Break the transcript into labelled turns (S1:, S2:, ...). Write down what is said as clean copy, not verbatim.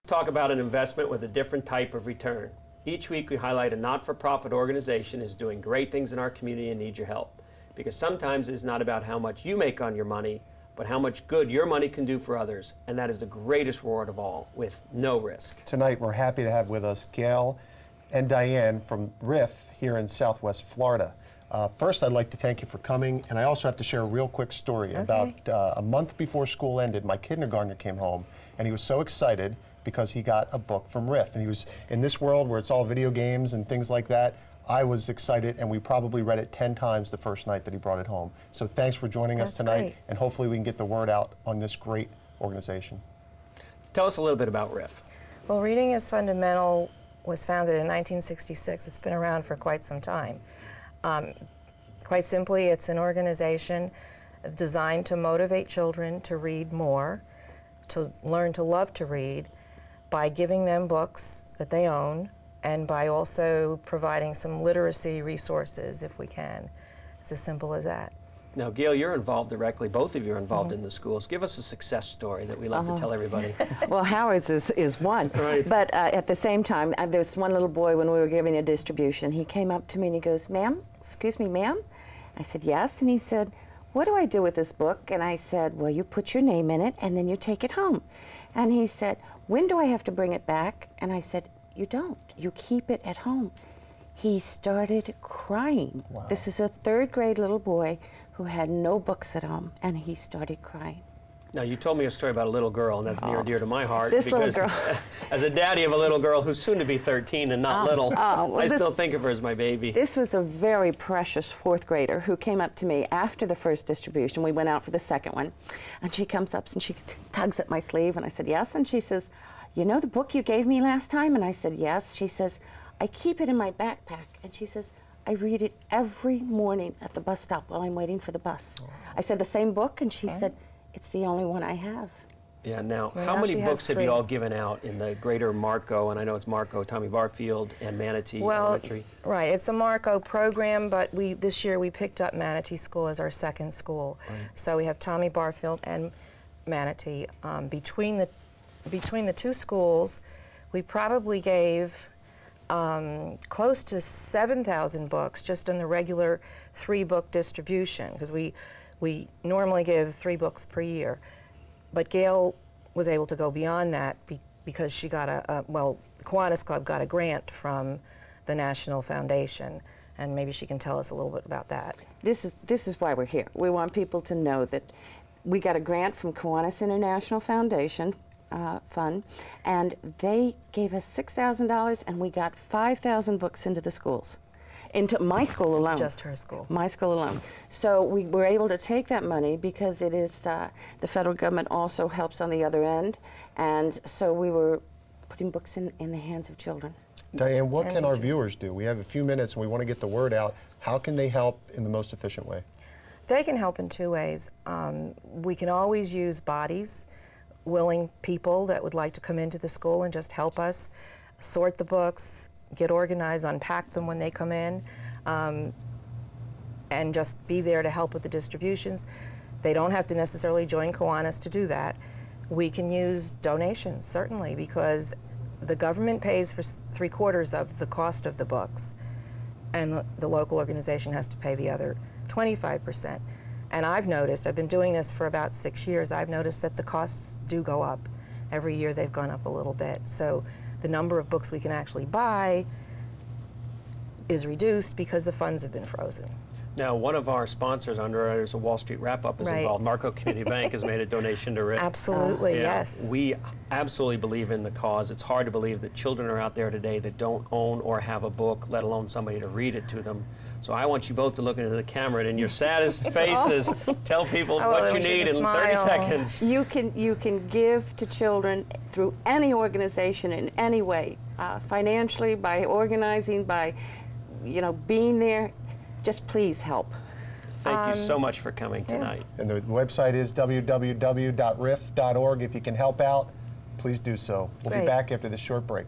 S1: Talk about an investment with a different type of return. Each week we highlight a not-for-profit organization is doing great things in our community and need your help. Because sometimes it's not about how much you make on your money, but how much good your money can do for others. And that is the greatest reward of all, with no risk.
S2: Tonight we're happy to have with us Gayle and Diane from RIF here in Southwest Florida. First, I'd like to thank you for coming, and I also have to share a real quick story.
S3: Okay.
S2: About a month before school ended, my kindergartner came home, and he was so excited because he got a book from RIF. And he was in this world where it's all video games and things like that. I was excited, and we probably read it 10 times the first night that he brought it home. So thanks for joining us tonight,
S3: great.
S2: and hopefully we can get the word out on this great organization.
S1: Tell us a little bit about RIF.
S3: Well, Reading is Fundamental was founded in 1966. It's been around for quite some time. Quite simply, it's an organization designed to motivate children to read more, to learn to love to read, by giving them books that they own, and by also providing some literacy resources if we can. It's as simple as that.
S1: Now, Gayle, you're involved directly. Both of you are involved in the schools. Give us a success story that we love to tell everybody.
S4: Well, Howard's is one.
S1: Right.
S4: But at the same time, there's one little boy when we were giving a distribution. He came up to me and he goes, "Ma'am, excuse me, ma'am?" I said, "Yes." And he said, "What do I do with this book?" And I said, "Well, you put your name in it and then you take it home." And he said, "When do I have to bring it back?" And I said, "You don't. You keep it at home." He started crying.
S2: Wow.
S4: This is a third grade little boy who had no books at home, and he started crying.
S1: Now, you told me a story about a little girl, and that's near and dear to my heart.
S4: This
S1: because
S4: little girl.
S1: as a daddy of a little girl who's soon to be 13 and not little,
S4: well,
S1: I still think of her as my baby.
S4: This was a very precious fourth grader who came up to me after the first distribution. We went out for the second one, and she comes up and she tugs at my sleeve, and I said, "Yes," and she says, "You know the book you gave me last time?" And I said, "Yes." She says, "I keep it in my backpack," and she says, "I read it every morning at the bus stop while I'm waiting for the bus." I said, "The same book?" And she said, "It's the only one I have."
S1: Yeah, now,
S3: Well,
S1: how
S3: now
S1: many
S3: she has
S1: books have
S3: 3.
S1: you all given out in the greater Marco, and I know it's Marco, Tommy Barfield, and Manatee
S3: Well,
S1: Elementary?
S3: right, it's a Marco program, but this year we picked up Manatee School as our second school.
S1: Right.
S3: So we have Tommy Barfield and Manatee. Between the two schools, we probably gave close to 7,000 books just in the regular 3-book distribution, because we normally give 3 books per year. But Gayle was able to go beyond that because she got well, Kiwanis Club got a grant from the National Foundation, and maybe she can tell us a little bit about that.
S4: This is why we're here. We want people to know that we got a grant from Kiwanis International Foundation Fund, and they gave us $6,000, and we got 5,000 books into the schools, into my school alone.
S3: Just her school.
S4: My school alone. So we were able to take that money because it is, the federal government also helps on the other end, and so we were putting books in the hands of children.
S2: Diane, what
S3: And
S2: can our
S3: teachers.
S2: viewers do? We have a few minutes and we want to get the word out. How can they help in the most efficient way?
S3: They can help in 2 ways. We can always use bodies, willing people that would like to come into the school and just help us sort the books, get organized, unpack them when they come in, and just be there to help with the distributions. They don't have to necessarily join Kiwanis to do that. We can use donations, certainly, because the government pays for 3/4 of the cost of the books, and the local organization has to pay the other 25%. And I've noticed, I've been doing this for about 6 years, I've noticed that the costs do go up. Every year they've gone up a little bit. So the number of books we can actually buy is reduced because the funds have been frozen.
S1: Now, one of our sponsors, Underwriters of Wall Street Wrap-Up, is
S3: Right.
S1: involved. Marco Community Bank has made a donation to RIF.
S3: Absolutely,
S1: Yeah,
S3: yes.
S1: We absolutely believe in the cause. It's hard to believe that children are out there today that don't own or have a book, let alone somebody to read it to them. So I want you both to look into the camera and in your saddest faces, tell people
S3: Oh,
S1: what
S3: we
S1: you
S3: should
S1: need in 30
S3: smile.
S1: seconds.
S4: You can give to children through any organization in any way, financially, by organizing, by being there. Just please help.
S1: Thank you so much for coming tonight.
S2: And the website is www.rif.org. If you can help out, please do so. We'll be
S3: Great.
S2: back after this short break.